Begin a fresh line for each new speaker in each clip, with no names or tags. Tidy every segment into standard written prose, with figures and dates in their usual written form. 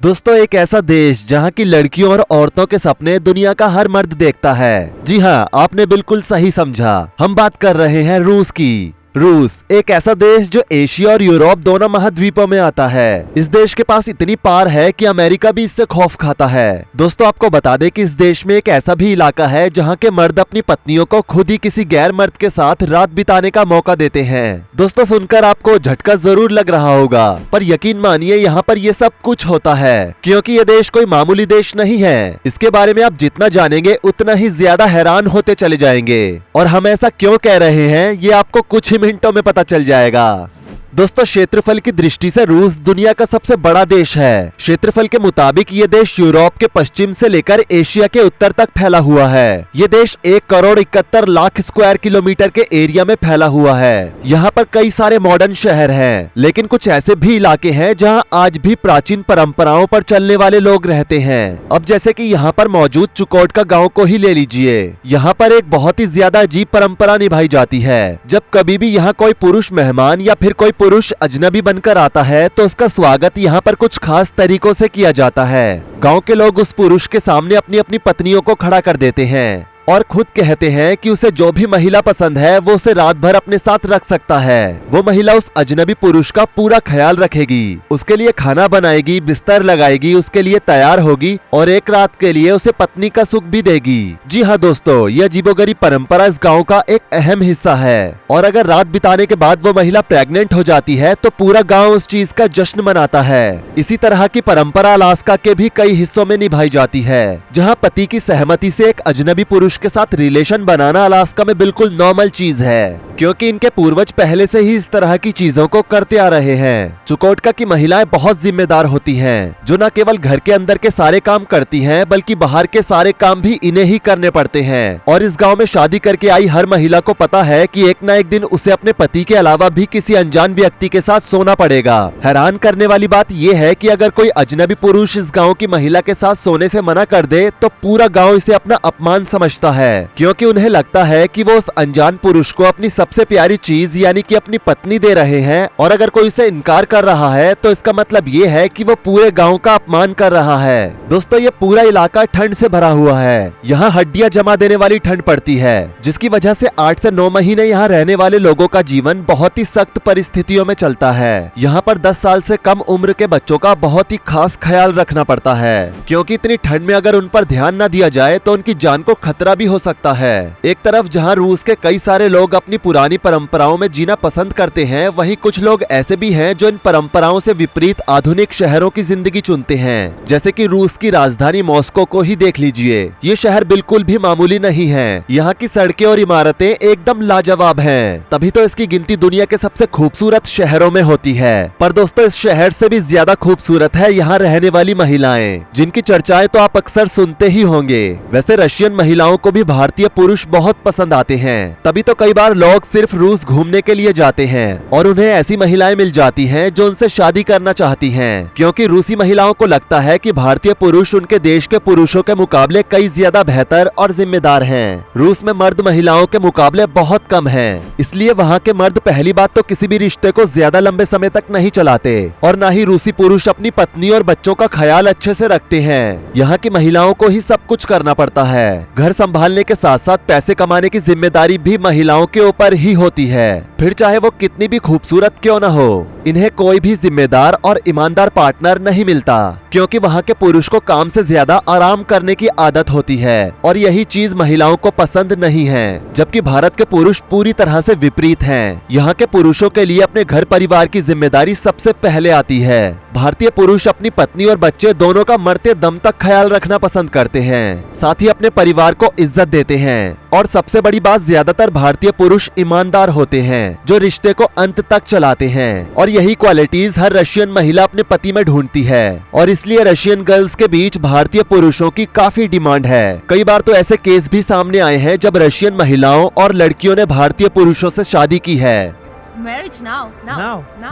दोस्तों, एक ऐसा देश जहां की लड़कियों और औरतों के सपने दुनिया का हर मर्द देखता है। जी हां, आपने बिल्कुल सही समझा। हम बात कर रहे हैं रूस की। रूस एक ऐसा देश जो एशिया और यूरोप दोनों महाद्वीपों में आता है। इस देश के पास इतनी पार है कि अमेरिका भी इससे खौफ खाता है। दोस्तों, आपको बता दें कि इस देश में एक ऐसा भी इलाका है जहां के मर्द अपनी पत्नियों को खुद ही किसी गैर मर्द के साथ रात बिताने का मौका देते हैं। दोस्तों, सुनकर आपको झटका जरूर लग रहा होगा, पर यकीन मानिए यहाँ पर ये सब कुछ होता है, क्योंकि ये देश कोई मामूली देश नहीं है। इसके बारे में आप जितना जानेंगे उतना ही ज्यादा हैरान होते चले जाएंगे। और हम ऐसा क्यों कह रहे हैं, ये आपको कुछ ही मिनटों में पता चल जाएगा। दोस्तों, क्षेत्रफल की दृष्टि से रूस दुनिया का सबसे बड़ा देश है। क्षेत्रफल के मुताबिक ये देश यूरोप के पश्चिम से लेकर एशिया के उत्तर तक फैला हुआ है। ये देश 1,71,00,000 स्क्वायर किलोमीटर के एरिया में फैला हुआ है। यहाँ पर कई सारे मॉडर्न शहर हैं, लेकिन कुछ ऐसे भी इलाके हैं जहाँ आज भी प्राचीन परंपराओं पर चलने वाले लोग रहते हैं। अब जैसे कि यहाँ पर मौजूद चुकोट का गाँव को ही ले लीजिए। यहाँ पर एक बहुत ही ज्यादा अजीब परंपरा निभाई जाती है। जब कभी भी यहाँ कोई पुरुष मेहमान या फिर कोई पुरुष अजनबी बनकर आता है तो उसका स्वागत यहाँ पर कुछ खास तरीकों से किया जाता है। गांव के लोग उस पुरुष के सामने अपनी अपनी पत्नियों को खड़ा कर देते हैं और खुद कहते हैं कि उसे जो भी महिला पसंद है वो उसे रात भर अपने साथ रख सकता है। वो महिला उस अजनबी पुरुष का पूरा ख्याल रखेगी, उसके लिए खाना बनाएगी, बिस्तर लगाएगी, उसके लिए तैयार होगी और एक रात के लिए उसे पत्नी का सुख भी देगी। जी हाँ दोस्तों, यह अजीबोगरीब परंपरा इस गाँव का एक अहम हिस्सा है। और अगर रात बिताने के बाद वो महिला प्रेग्नेंट हो जाती है तो पूरा गाँव उस चीज का जश्न मनाता है। इसी तरह की परंपरा अलास्का के भी कई हिस्सों में निभाई जाती है, जहाँ पति की सहमति से एक अजनबी पुरुष के साथ रिलेशन बनाना अलास्का में बिल्कुल नॉर्मल चीज है, क्योंकि इनके पूर्वज पहले से ही इस तरह की चीजों को करते आ रहे हैं। चुकोटका की महिलाएं बहुत जिम्मेदार होती हैं, जो न केवल घर के अंदर के सारे काम करती हैं, बल्कि बाहर के सारे काम भी इन्हें ही करने पड़ते हैं। और इस गांव में शादी करके आई हर महिला को पता है कि एक न एक दिन उसे अपने पति के अलावा भी किसी अनजान व्यक्ति के साथ सोना पड़ेगा। हैरान करने वाली बात यह है कि अगर कोई अजनबी पुरुष इस गाँव की महिला के साथ सोने से मना कर दे तो पूरा गाँव इसे अपना अपमान समझता है, क्योंकि उन्हें लगता है कि वो उस अनजान पुरुष को अपनी सबसे प्यारी चीज यानी कि अपनी पत्नी दे रहे हैं। और अगर कोई इसे इनकार कर रहा है तो इसका मतलब ये है कि वो पूरे गांव का अपमान कर रहा है। दोस्तों, ये पूरा इलाका ठंड से भरा हुआ है। यहाँ हड्डियां जमा देने वाली ठंड पड़ती है, जिसकी वजह से 8 से 9 महीने यहाँ रहने वाले लोगों का जीवन बहुत ही सख्त परिस्थितियों में चलता है। यहाँ पर 10 साल से कम उम्र के बच्चों का बहुत ही खास ख्याल रखना पड़ता है, क्योंकि इतनी ठंड में अगर उन पर ध्यान न दिया जाए तो उनकी जान को खतरा भी हो सकता है। एक तरफ जहां रूस के कई सारे लोग अपनी पुरानी परंपराओं में जीना पसंद करते हैं, वहीं कुछ लोग ऐसे भी हैं जो इन परंपराओं से विपरीत आधुनिक शहरों की जिंदगी चुनते हैं। जैसे कि रूस की राजधानी मॉस्को को ही देख लीजिए। ये शहर बिल्कुल भी मामूली नहीं है। यहाँ की सड़कें और इमारतें एकदम लाजवाब हैं, तभी तो इसकी गिनती दुनिया के सबसे खूबसूरत शहरों में होती है। पर दोस्तों, इस शहर से भी ज्यादा खूबसूरत है यहाँ रहने वाली महिलाएं, जिनकी चर्चाएं तो आप अक्सर सुनते ही होंगे। वैसे रशियन महिलाओं को भी भारतीय पुरुष बहुत पसंद आते हैं, तभी तो कई बार लोग सिर्फ रूस घूमने के लिए जाते हैं और उन्हें ऐसी महिलाएं मिल जाती हैं जो उनसे शादी करना चाहती हैं, क्योंकि रूसी महिलाओं को लगता है कि भारतीय पुरुष उनके देश के पुरुषों के मुकाबले कई ज्यादा बेहतर और जिम्मेदार हैं। रूस में मर्द महिलाओं के मुकाबले बहुत कम हैं, इसलिए वहाँ के मर्द पहली बात तो किसी भी रिश्ते को ज्यादा लंबे समय तक नहीं चलाते और न ही रूसी पुरुष अपनी पत्नी और बच्चों का ख्याल अच्छे से रखते हैं। यहाँ की महिलाओं को ही सब कुछ करना पड़ता है। घर संभालने के साथ साथ पैसे कमाने की जिम्मेदारी भी महिलाओं के ऊपर ही होती है, फिर चाहे वो कितनी भी खूबसूरत क्यों न हो। इन्हें कोई भी जिम्मेदार और ईमानदार पार्टनर नहीं मिलता, क्योंकि वहाँ के पुरुष को काम से ज्यादा आराम करने की आदत होती है और यही चीज महिलाओं को पसंद नहीं है। जबकि भारत के पुरुष पूरी तरह से विपरीत हैं। यहाँ के पुरुषों के लिए अपने घर परिवार की जिम्मेदारी सबसे पहले आती है। भारतीय पुरुष अपनी पत्नी और बच्चे दोनों का मरते दम तक ख्याल रखना पसंद करते हैं, साथ ही अपने परिवार को इज्जत देते हैं। और सबसे बड़ी बात, ज्यादातर भारतीय पुरुष ईमानदार होते हैं, जो रिश्ते को अंत तक चलाते हैं। और यही क्वालिटीज हर रशियन महिला अपने पति में ढूंढती है और इसलिए रशियन गर्ल्स के बीच भारतीय पुरुषों की काफी डिमांड है। कई बार तो ऐसे केस भी सामने आए हैं जब रशियन महिलाओं और लड़कियों ने भारतीय पुरुषों से शादी की है।
Marriage now.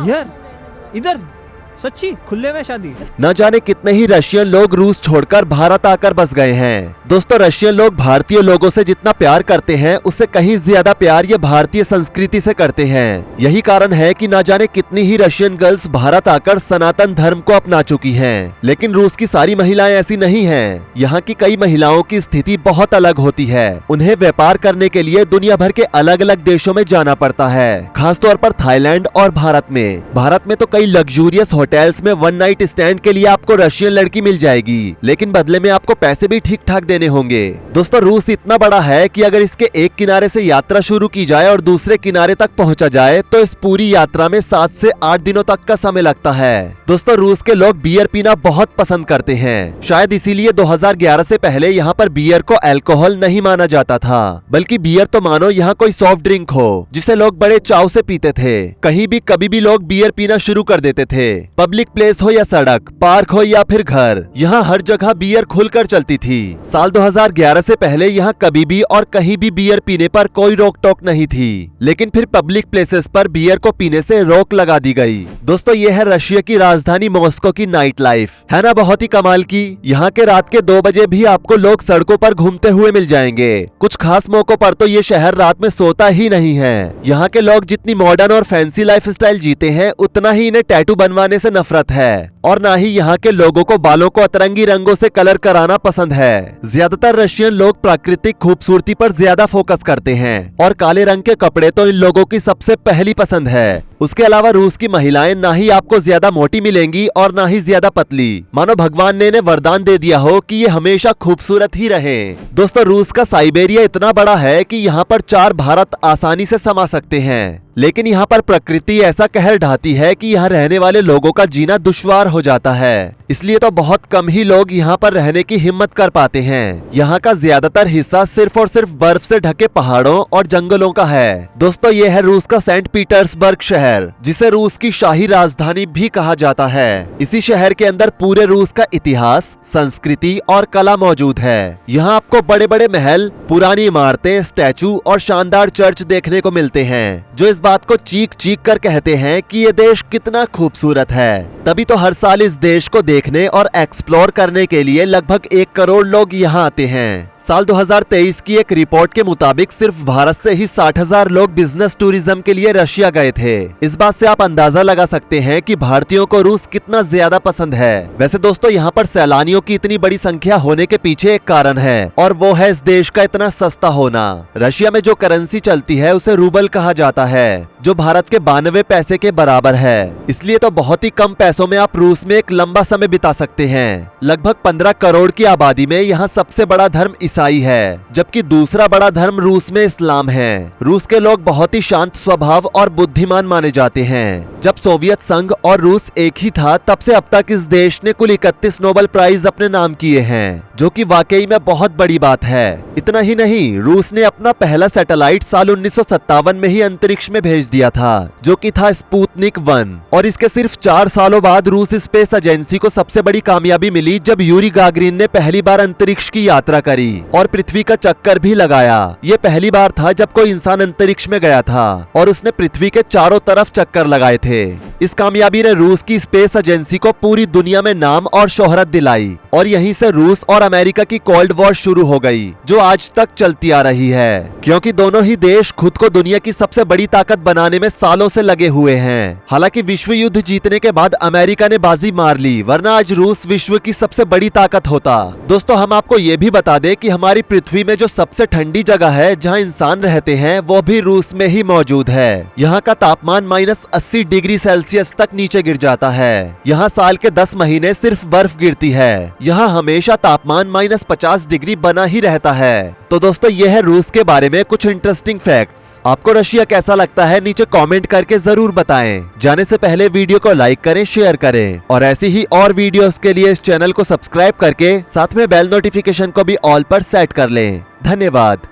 Here, इधर
सच्ची खुले में शादी?
न जाने कितने ही रशियन लोग रूस छोड़कर भारत आकर बस गए हैं। दोस्तों रशियन लोग भारतीय लोगों से जितना प्यार करते हैं उससे कहीं ज्यादा प्यार ये भारतीय संस्कृति से करते हैं। यही कारण है कि न जाने कितनी ही रशियन गर्ल्स भारत आकर सनातन धर्म को अपना चुकी हैं। लेकिन रूस की सारी महिलाएं ऐसी नहीं हैं। यहाँ की कई महिलाओं की स्थिति बहुत अलग होती है। उन्हें व्यापार करने के लिए दुनिया भर के अलग अलग देशों में जाना पड़ता है, खासतौर पर थाईलैंड और भारत में तो कई लग्जूरियस होटल्स में वन नाइट स्टैंड के लिए आपको रशियन लड़की मिल जाएगी, लेकिन बदले में आपको पैसे भी ठीक ठाक देने होंगे। दोस्तों रूस इतना बड़ा है कि अगर इसके एक किनारे से यात्रा शुरू की जाए और दूसरे किनारे तक पहुंचा जाए तो इस पूरी यात्रा में 7 से 8 दिनों तक का समय लगता है। दोस्तों रूस के लोग बियर पीना बहुत पसंद करते हैं। शायद इसीलिए 2011 से पहले यहाँ पर बियर को अल्कोहल नहीं माना जाता था, बल्कि बियर तो मानो यहाँ कोई सॉफ्ट ड्रिंक हो जिसे लोग बड़े चाव से पीते थे। कहीं भी कभी भी लोग बियर पीना शुरू कर देते थे। पब्लिक प्लेस हो या सड़क, पार्क हो या फिर घर, यहाँ हर जगह बियर खुलकर चलती थी। साल 2011 से पहले यहाँ कभी भी और कहीं भी बियर पीने पर कोई रोक टोक नहीं थी, लेकिन फिर पब्लिक प्लेसेस पर बियर को पीने से रोक लगा दी गई। दोस्तों ये है रशिया की राजधानी मॉस्को की नाइट लाइफ, है ना बहुत ही कमाल की। यहाँ के रात के 2 बजे भी आपको लोग सड़कों पर घूमते हुए मिल जाएंगे। कुछ खास मौकों पर तो ये शहर रात में सोता ही नहीं है। यहाँ के लोग जितनी मॉडर्न और फैंसी लाइफस्टाइल जीते हैं उतना ही इन्हें टैटू बनवाने से नफरत है, और ना ही यहाँ के लोगों को बालों को अतरंगी रंगों से कलर कराना पसंद है। ज्यादातर रशियन लोग प्राकृतिक खूबसूरती पर ज्यादा फोकस करते हैं और काले रंग के कपड़े तो इन लोगों की सबसे पहली पसंद है। उसके अलावा रूस की महिलाएं ना ही आपको ज्यादा मोटी मिलेंगी और ना ही ज्यादा पतली, मानो भगवान ने इन्हें वरदान दे दिया हो कि ये हमेशा खूबसूरत ही रहे। दोस्तों रूस का साइबेरिया इतना बड़ा है कि यहाँ पर 4 भारत आसानी से समा सकते हैं, लेकिन यहाँ पर प्रकृति ऐसा कहर ढाती है कि यहाँ रहने वाले लोगों का जीना दुश्वार हो जाता है। इसलिए तो बहुत कम ही लोग यहाँ पर रहने की हिम्मत कर पाते हैं। यहाँ का ज्यादातर हिस्सा सिर्फ और सिर्फ बर्फ से ढके पहाड़ों और जंगलों का है। दोस्तों ये है रूस का सेंट पीटर्सबर्ग शहर, जिसे रूस की शाही राजधानी भी कहा जाता है। इसी शहर के अंदर पूरे रूस का इतिहास, संस्कृति और कला मौजूद है। यहाँ आपको बड़े बड़े महल, पुरानी इमारतें, स्टैचू और शानदार चर्च देखने को मिलते हैं, जो इस बात को चीख चीख कर कहते हैं कि ये देश कितना खूबसूरत है। तभी तो हर साल इस देश को देखने और एक्सप्लोर करने के लिए लगभग 1 करोड़ लोग यहाँ आते हैं। साल 2023 की एक रिपोर्ट के मुताबिक सिर्फ भारत से ही 60,000 लोग बिजनेस टूरिज्म के लिए रशिया गए थे। इस बात से आप अंदाजा लगा सकते हैं कि भारतीयों को रूस कितना ज्यादा पसंद है। वैसे दोस्तों यहाँ पर सैलानियों की इतनी बड़ी संख्या होने के पीछे एक कारण है, और वो है इस देश का इतना सस्ता होना। रशिया में जो करेंसी चलती है उसे रूबल कहा जाता है, जो भारत के 92 पैसे के बराबर है। इसलिए तो बहुत ही कम पैसों में आप रूस में एक लंबा समय बिता सकते हैं। लगभग 15 करोड़ की आबादी में यहाँ सबसे बड़ा धर्म ईसाई है, जबकि दूसरा बड़ा धर्म रूस में इस्लाम है। रूस के लोग बहुत ही शांत स्वभाव और बुद्धिमान माने जाते हैं। जब सोवियत संघ और रूस एक ही था तब से अब तक इस देश ने कुल 31 नोबेल प्राइज अपने नाम किए हैं, जो कि वाकई में बहुत बड़ी बात है। इतना ही नहीं, रूस ने अपना पहला सैटेलाइट साल 1957 में ही अंतरिक्ष में भेज दिया था, जो कि था स्पुतनिक 1, और इसके सिर्फ 4 सालों बाद रूस स्पेस एजेंसी को सबसे बड़ी कामयाबी मिली जब यूरी गागरिन ने पहली बार अंतरिक्ष की यात्रा करी और पृथ्वी का चक्कर भी लगाया। ये पहली बार था जब कोई इंसान अंतरिक्ष में गया था और उसने पृथ्वी के चारों तरफ चक्कर लगाए थे। इस कामयाबी ने रूस की स्पेस एजेंसी को पूरी दुनिया में नाम और शोहरत दिलाई, और यहीं से रूस और अमेरिका की कोल्ड वॉर शुरू हो गई, जो आज तक चलती आ रही है, क्योंकि दोनों ही देश खुद को दुनिया की सबसे बड़ी ताकत बनाने में सालों से लगे हुए हैं। हालांकि विश्व युद्ध जीतने के बाद अमेरिका ने बाजी मार ली, वरना आज रूस विश्व की सबसे बड़ी ताकत होता। दोस्तों हम आपको ये भी बता दें कि हमारी पृथ्वी में जो सबसे ठंडी जगह है जहां इंसान रहते हैं वो भी रूस में ही मौजूद है। यहाँ का तापमान -80 डिग्री सेल्सियस तक नीचे गिर जाता है। यहाँ साल के 10 महीने सिर्फ बर्फ गिरती है। यहाँ हमेशा तापमान -50 डिग्री बना ही रहता है। तो दोस्तों ये है रूस के बारे में कुछ इंटरेस्टिंग फैक्ट्स। आपको रशिया कैसा लगता है नीचे कमेंट करके जरूर बताएं। जाने से पहले वीडियो को लाइक करें, शेयर करें, और ऐसी ही और वीडियोस के लिए इस चैनल को सब्सक्राइब करके साथ में बेल नोटिफिकेशन को भी ऑल पर सेट कर लें। धन्यवाद।